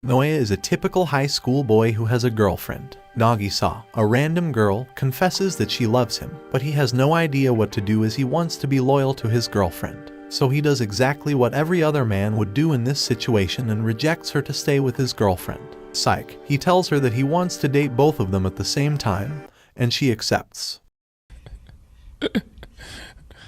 Noya is a typical high school boy who has a girlfriend. Nagisa, a random girl, confesses that she loves him, but he has no idea what to do as he wants to be loyal to his girlfriend. So he does exactly what every other man would do in this situation and rejects her to stay with his girlfriend. Psych, he tells her that he wants to date both of them at the same time, and she accepts.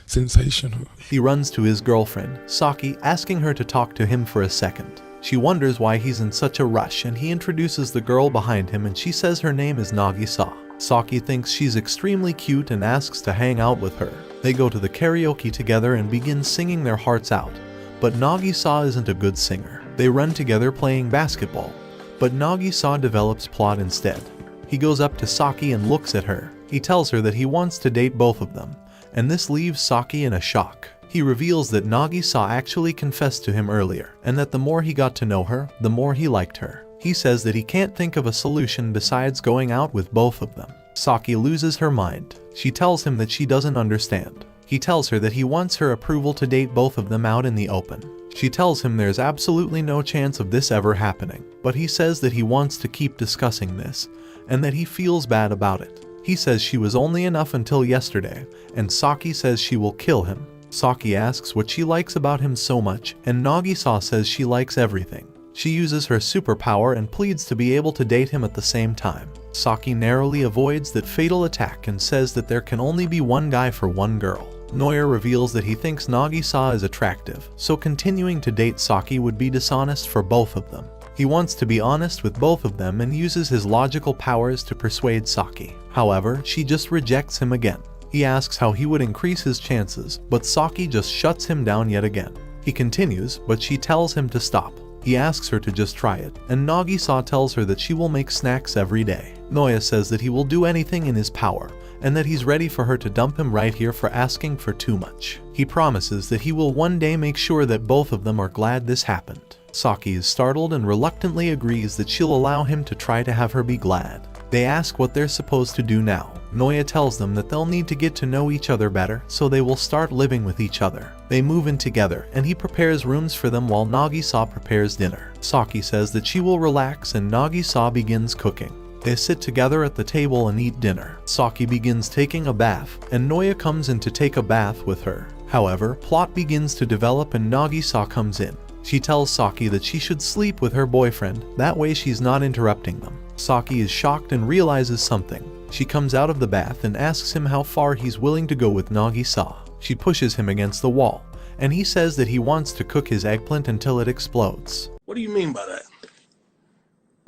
Sensational. He runs to his girlfriend, Saki, asking her to talk to him for a second. She wonders why he's in such a rush, and he introduces the girl behind him and she says her name is Nagisa. Saki thinks she's extremely cute and asks to hang out with her. They go to the karaoke together and begin singing their hearts out. But Nagisa isn't a good singer. They run together playing basketball, but Nagisa develops plot instead. He goes up to Saki and looks at her. He tells her that he wants to date both of them, and this leaves Saki in a shock. He reveals that Nagisa actually confessed to him earlier, and that the more he got to know her, the more he liked her. He says that he can't think of a solution besides going out with both of them. Saki loses her mind. She tells him that she doesn't understand. He tells her that he wants her approval to date both of them out in the open. She tells him there's absolutely no chance of this ever happening, but he says that he wants to keep discussing this, and that he feels bad about it. He says she was only enough until yesterday, and Saki says she will kill him. Saki asks what she likes about him so much, and Nagisa says she likes everything. She uses her superpower and pleads to be able to date him at the same time. Saki narrowly avoids that fatal attack and says that there can only be one guy for one girl. Noya reveals that he thinks Nagisa is attractive, so continuing to date Saki would be dishonest for both of them. He wants to be honest with both of them and uses his logical powers to persuade Saki. However, she just rejects him again. He asks how he would increase his chances, but Saki just shuts him down yet again. He continues, but she tells him to stop. He asks her to just try it, and Nagisa tells her that she will make snacks every day. Noya says that he will do anything in his power, and that he's ready for her to dump him right here for asking for too much. He promises that he will one day make sure that both of them are glad this happened. Saki is startled and reluctantly agrees that she'll allow him to try to have her be glad. They ask what they're supposed to do now. Noya tells them that they'll need to get to know each other better, so they will start living with each other. They move in together, and he prepares rooms for them while Nagisa prepares dinner. Saki says that she will relax, and Nagisa begins cooking. They sit together at the table and eat dinner. Saki begins taking a bath, and Noya comes in to take a bath with her. However, plot begins to develop and Nagisa comes in. She tells Saki that she should sleep with her boyfriend, that way she's not interrupting them. Saki is shocked and realizes something. She comes out of the bath and asks him how far he's willing to go with Nagisa. She pushes him against the wall, and he says that he wants to cook his eggplant until it explodes. What do you mean by that?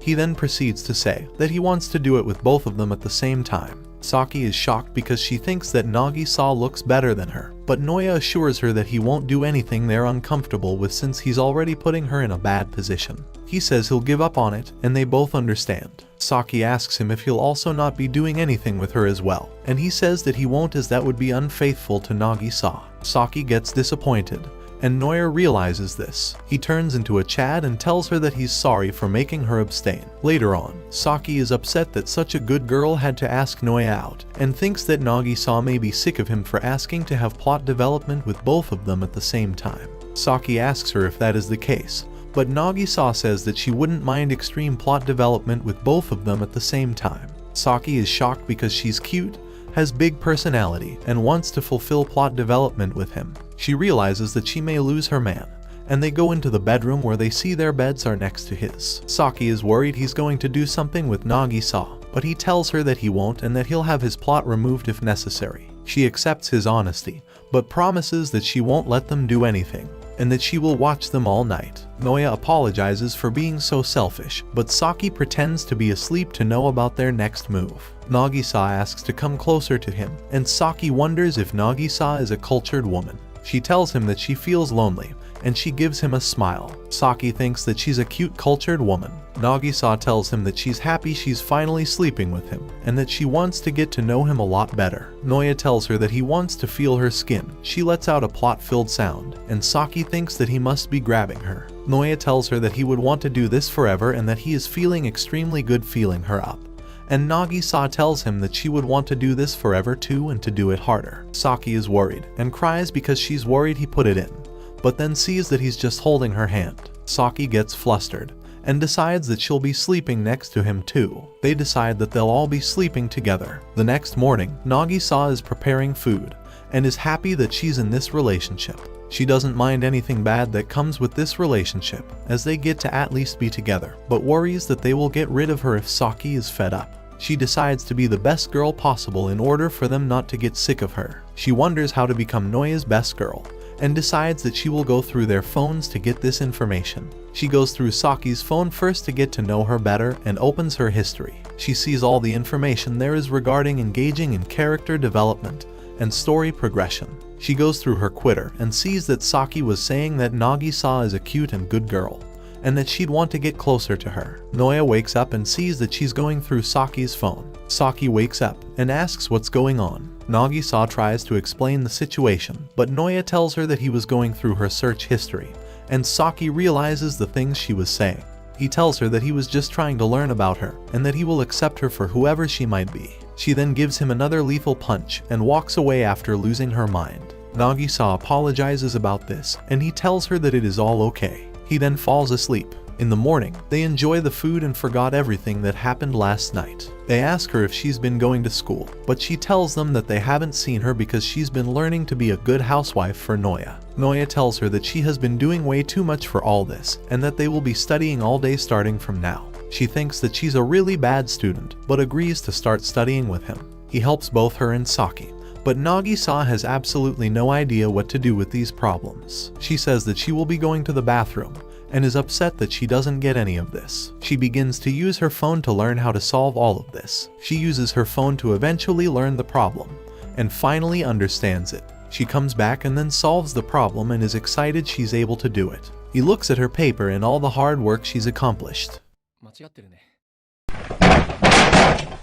He then proceeds to say that he wants to do it with both of them at the same time. Saki is shocked because she thinks that Nagisa looks better than her, but Noya assures her that he won't do anything they're uncomfortable with since he's already putting her in a bad position. He says he'll give up on it, and they both understand. Saki asks him if he'll also not be doing anything with her as well, and he says that he won't as that would be unfaithful to Nagisa. Saki gets disappointed, and Noya realizes this. He turns into a Chad and tells her that he's sorry for making her abstain. Later on, Saki is upset that such a good girl had to ask Noya out, and thinks that Nagisa may be sick of him for asking to have plot development with both of them at the same time. Saki asks her if that is the case, but Nagisa says that she wouldn't mind extreme plot development with both of them at the same time. Saki is shocked because she's cute, has big personality, and wants to fulfill plot development with him. She realizes that she may lose her man, and they go into the bedroom where they see their beds are next to his. Saki is worried he's going to do something with Nagisa, but he tells her that he won't and that he'll have his plot removed if necessary. She accepts his honesty, but promises that she won't let them do anything, and that she will watch them all night. Noya apologizes for being so selfish, but Saki pretends to be asleep to know about their next move. Nagisa asks to come closer to him, and Saki wonders if Nagisa is a cultured woman. She tells him that she feels lonely, and she gives him a smile. Saki thinks that she's a cute cultured woman. Nagisa tells him that she's happy she's finally sleeping with him, and that she wants to get to know him a lot better. Noya tells her that he wants to feel her skin. She lets out a plot-filled sound, and Saki thinks that he must be grabbing her. Noya tells her that he would want to do this forever and that he is feeling extremely good feeling her up. And Nagisa tells him that she would want to do this forever too and to do it harder. Saki is worried and cries because she's worried he put it in, but then sees that he's just holding her hand. Saki gets flustered and decides that she'll be sleeping next to him too. They decide that they'll all be sleeping together. The next morning, Nagisa is preparing food and is happy that she's in this relationship. She doesn't mind anything bad that comes with this relationship, as they get to at least be together, but worries that they will get rid of her if Saki is fed up. She decides to be the best girl possible in order for them not to get sick of her. She wonders how to become Noya's best girl, and decides that she will go through their phones to get this information. She goes through Saki's phone first to get to know her better and opens her history. She sees all the information there is regarding engaging in character development and story progression. She goes through her Twitter and sees that Saki was saying that Nagisa is a cute and good girl, and that she'd want to get closer to her. Noya wakes up and sees that she's going through Saki's phone. Saki wakes up and asks what's going on. Nagisa tries to explain the situation, but Noya tells her that he was going through her search history, and Saki realizes the things she was saying. He tells her that he was just trying to learn about her, and that he will accept her for whoever she might be. She then gives him another lethal punch and walks away after losing her mind. Nagisa apologizes about this, and he tells her that it is all okay. He then falls asleep. In the morning, they enjoy the food and forgot everything that happened last night. They ask her if she's been going to school, but she tells them that they haven't seen her because she's been learning to be a good housewife for Noya. Noya tells her that she has been doing way too much for all this, and that they will be studying all day starting from now. She thinks that she's a really bad student, but agrees to start studying with him. He helps both her and Saki, but Nagisa has absolutely no idea what to do with these problems. She says that she will be going to the bathroom, and is upset that she doesn't get any of this. She begins to use her phone to learn how to solve all of this. She uses her phone to eventually learn the problem, and finally understands it. She comes back and then solves the problem and is excited she's able to do it. He looks at her paper and all the hard work she's accomplished.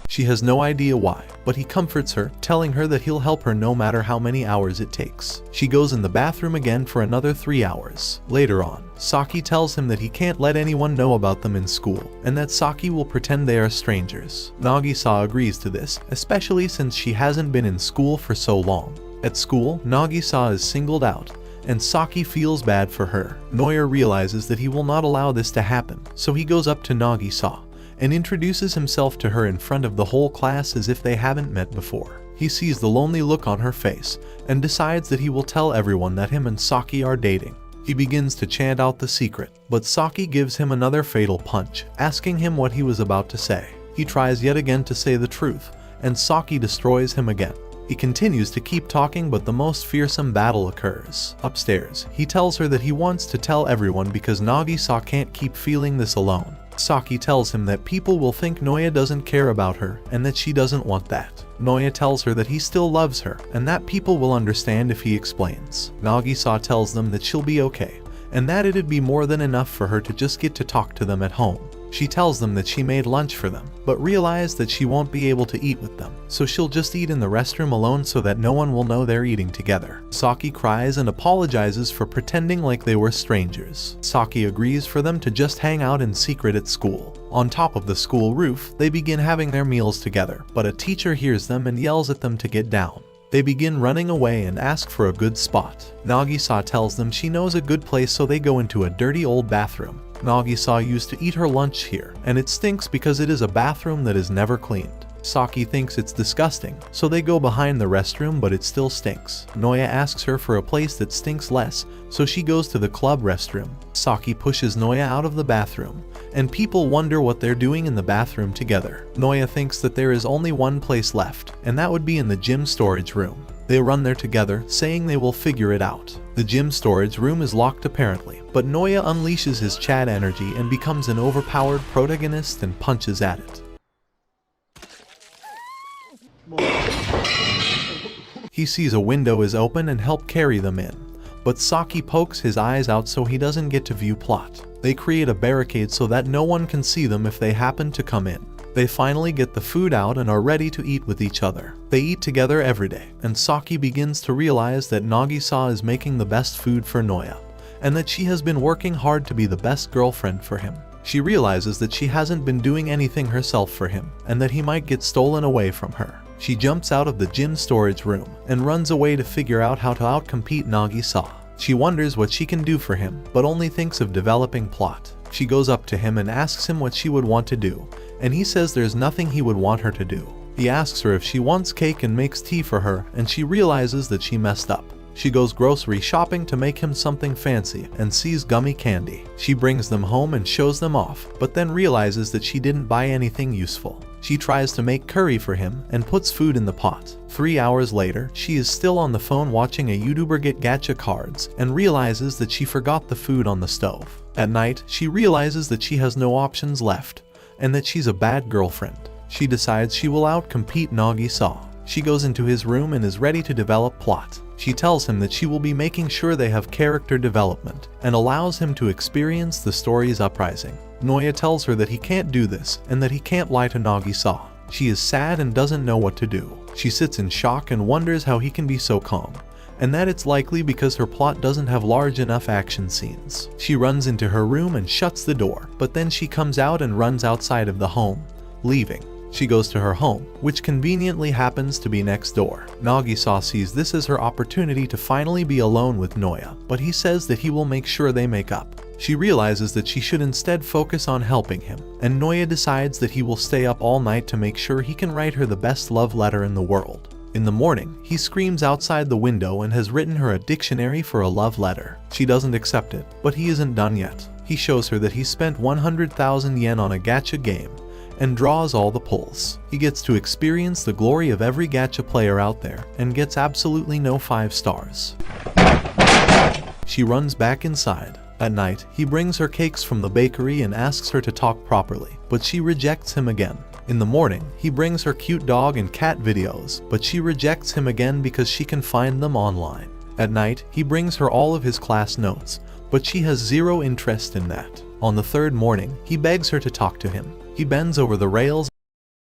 She has no idea why, but he comforts her, telling her that he'll help her no matter how many hours it takes. She goes in the bathroom again for another 3 hours. Later on, Saki tells him that he can't let anyone know about them in school, and that Saki will pretend they are strangers. Nagisa agrees to this, especially since she hasn't been in school for so long. At school, Nagisa is singled out, and Saki feels bad for her. Noya realizes that he will not allow this to happen, so he goes up to Nagisa and introduces himself to her in front of the whole class as if they haven't met before. He sees the lonely look on her face and decides that he will tell everyone that him and Saki are dating. He begins to chant out the secret, but Saki gives him another fatal punch, asking him what he was about to say. He tries yet again to say the truth, and Saki destroys him again. He continues to keep talking, but the most fearsome battle occurs. Upstairs, he tells her that he wants to tell everyone because Nagisa can't keep feeling this alone. Saki tells him that people will think Noya doesn't care about her and that she doesn't want that. Noya tells her that he still loves her and that people will understand if he explains. Nagisa tells them that she'll be okay and that it'd be more than enough for her to just get to talk to them at home. She tells them that she made lunch for them, but realized that she won't be able to eat with them, so she'll just eat in the restroom alone so that no one will know they're eating together. Saki cries and apologizes for pretending like they were strangers. Saki agrees for them to just hang out in secret at school. On top of the school roof, they begin having their meals together, but a teacher hears them and yells at them to get down. They begin running away and ask for a good spot. Nagisa tells them she knows a good place, so they go into a dirty old bathroom. Nagisa used to eat her lunch here, and it stinks because it is a bathroom that is never cleaned. Saki thinks it's disgusting, so they go behind the restroom, but it still stinks. Noya asks her for a place that stinks less, so she goes to the club restroom. Saki pushes Noya out of the bathroom, and people wonder what they're doing in the bathroom together. Noya thinks that there is only one place left, and that would be in the gym storage room. They run there together, saying they will figure it out. The gym storage room is locked apparently, but Noya unleashes his Chad energy and becomes an overpowered protagonist and punches at it. He sees a window is open and help carry them in, but Saki pokes his eyes out so he doesn't get to view plot. They create a barricade so that no one can see them if they happen to come in. They finally get the food out and are ready to eat with each other. They eat together every day, and Saki begins to realize that Nagisa is making the best food for Noya, and that she has been working hard to be the best girlfriend for him. She realizes that she hasn't been doing anything herself for him, and that he might get stolen away from her. She jumps out of the gym storage room and runs away to figure out how to outcompete Nagisa. She wonders what she can do for him, but only thinks of developing plot. She goes up to him and asks him what she would want to do, and he says there's nothing he would want her to do. He asks her if she wants cake and makes tea for her, and she realizes that she messed up. She goes grocery shopping to make him something fancy and sees gummy candy. She brings them home and shows them off, but then realizes that she didn't buy anything useful. She tries to make curry for him and puts food in the pot. 3 hours later, she is still on the phone watching a YouTuber get gacha cards and realizes that she forgot the food on the stove. At night, she realizes that she has no options left and that she's a bad girlfriend. She decides she will outcompete Nagisa. She goes into his room and is ready to develop plot. She tells him that she will be making sure they have character development and allows him to experience the story's uprising. Noya tells her that he can't do this and that he can't lie to Nagisa. She is sad and doesn't know what to do. She sits in shock and wonders how he can be so calm, and that it's likely because her plot doesn't have large enough action scenes. She runs into her room and shuts the door, but then she comes out and runs outside of the home, leaving. She goes to her home, which conveniently happens to be next door. Nagisa sees this as her opportunity to finally be alone with Noya, but he says that he will make sure they make up. She realizes that she should instead focus on helping him, and Noya decides that he will stay up all night to make sure he can write her the best love letter in the world. In the morning, he screams outside the window and has written her a dictionary for a love letter. She doesn't accept it, but he isn't done yet. He shows her that he spent 100,000 yen on a gacha game and draws all the pulls. He gets to experience the glory of every gacha player out there and gets absolutely no 5 stars. She runs back inside. At night, he brings her cakes from the bakery and asks her to talk properly, but she rejects him again. In the morning, he brings her cute dog and cat videos, but she rejects him again because she can find them online. At night, he brings her all of his class notes, but she has zero interest in that. On the third morning, he begs her to talk to him. He bends over the rails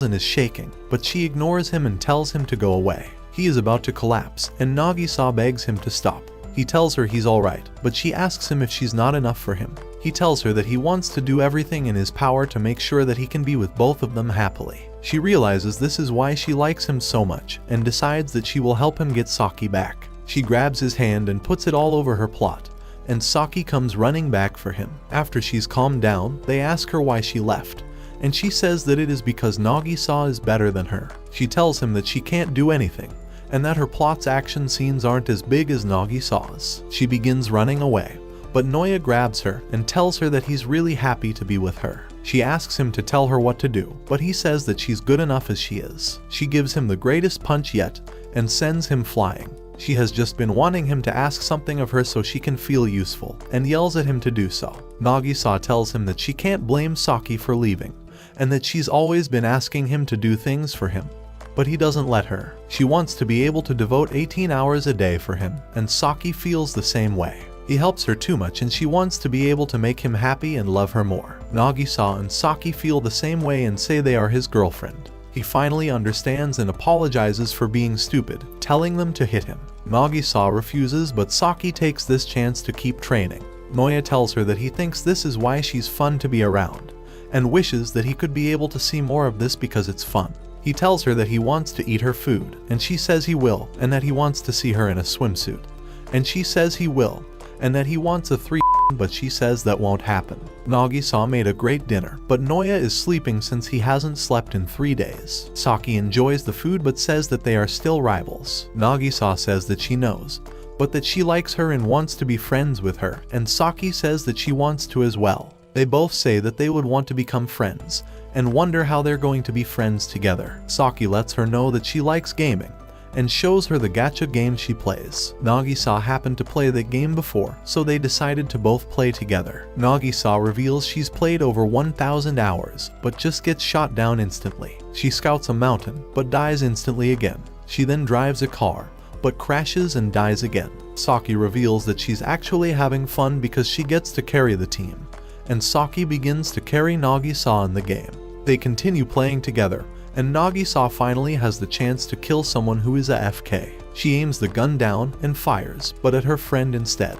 and is shaking, but she ignores him and tells him to go away. He is about to collapse, and Nagisa begs him to stop. He tells her he's alright, but she asks him if she's not enough for him. He tells her that he wants to do everything in his power to make sure that he can be with both of them happily. She realizes this is why she likes him so much, and decides that she will help him get Saki back. She grabs his hand and puts it all over her plot, and Saki comes running back for him. After she's calmed down, they ask her why she left, and she says that it is because Nagisa is better than her. She tells him that she can't do anything, and that her plot's action scenes aren't as big as Nagisa's. She begins running away, but Noya grabs her and tells her that he's really happy to be with her. She asks him to tell her what to do, but he says that she's good enough as she is. She gives him the greatest punch yet and sends him flying. She has just been wanting him to ask something of her so she can feel useful, and yells at him to do so. Nagisa tells him that she can't blame Saki for leaving, and that she's always been asking him to do things for him, but he doesn't let her. She wants to be able to devote 18 hours a day for him, and Saki feels the same way. He helps her too much and she wants to be able to make him happy and love her more. Nagisa and Saki feel the same way and say they are his girlfriend. He finally understands and apologizes for being stupid, telling them to hit him. Nagisa refuses, but Saki takes this chance to keep training. Noya tells her that he thinks this is why she's fun to be around, and wishes that he could be able to see more of this because it's fun. He tells her that he wants to eat her food, and she says he will, and that he wants to see her in a swimsuit. And she says he will, and that he wants a 3, but she says that won't happen. Nagisa made a great dinner, but Noya is sleeping since he hasn't slept in 3 days. Saki enjoys the food but says that they are still rivals. Nagisa says that she knows, but that she likes her and wants to be friends with her, and Saki says that she wants to as well. They both say that they would want to become friends, and wonder how they're going to be friends together. Saki lets her know that she likes gaming, and shows her the gacha game she plays. Nagisa happened to play the game before, so they decided to both play together. Nagisa reveals she's played over 1,000 hours, but just gets shot down instantly. She scouts a mountain, but dies instantly again. She then drives a car, but crashes and dies again. Saki reveals that she's actually having fun because she gets to carry the team, and Saki begins to carry Nagisa in the game. They continue playing together, and Nagisa finally has the chance to kill someone who is a FK. She aims the gun down and fires, but at her friend instead.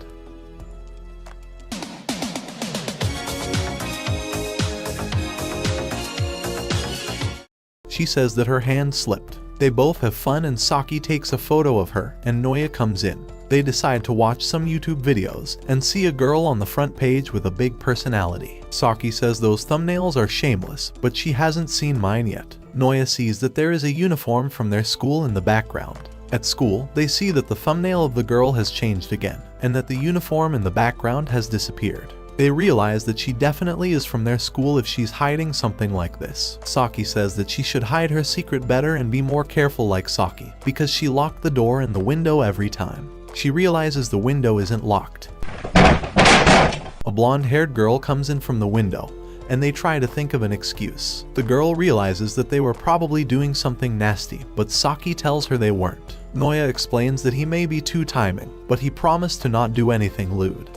She says that her hand slipped. They both have fun and Saki takes a photo of her, and Noya comes in. They decide to watch some YouTube videos and see a girl on the front page with a big personality. Saki says those thumbnails are shameless, but she hasn't seen mine yet. Noya sees that there is a uniform from their school in the background. At school, they see that the thumbnail of the girl has changed again, and that the uniform in the background has disappeared. They realize that she definitely is from their school if she's hiding something like this. Saki says that she should hide her secret better and be more careful like Saki, because she locked the door and the window every time. She realizes the window isn't locked. A blonde-haired girl comes in from the window, and they try to think of an excuse. The girl realizes that they were probably doing something nasty, but Saki tells her they weren't. Noya explains that he may be two-timing, but he promised to not do anything lewd.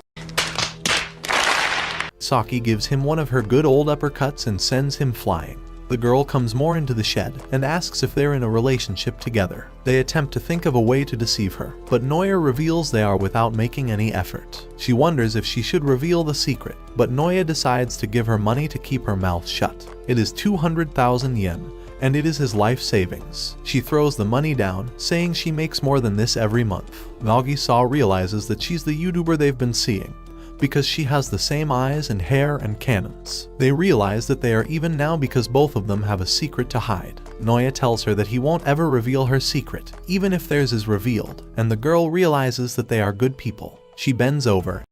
Saki gives him one of her good old uppercuts and sends him flying. The girl comes more into the shed and asks if they're in a relationship together. They attempt to think of a way to deceive her, but Noya reveals they are without making any effort. She wonders if she should reveal the secret, but Noya decides to give her money to keep her mouth shut. It is 200,000 yen, and it is his life savings. She throws the money down, saying she makes more than this every month. Nagisa realizes that she's the YouTuber they've been seeing, because she has the same eyes and hair and cannons. They realize that they are even now because both of them have a secret to hide. Noya tells her that he won't ever reveal her secret, even if theirs is revealed, and the girl realizes that they are good people. She bends over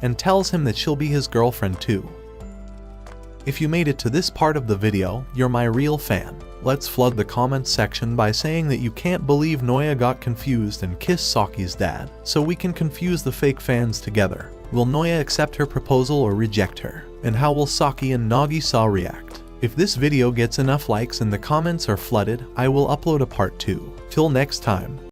and tells him that she'll be his girlfriend too. If you made it to this part of the video, you're my real fan. Let's flood the comments section by saying that you can't believe Noya got confused and kissed Saki's dad, so we can confuse the fake fans together. Will Noya accept her proposal or reject her? And how will Saki and Nagisa react? If this video gets enough likes and the comments are flooded, I will upload a part 2. Till next time.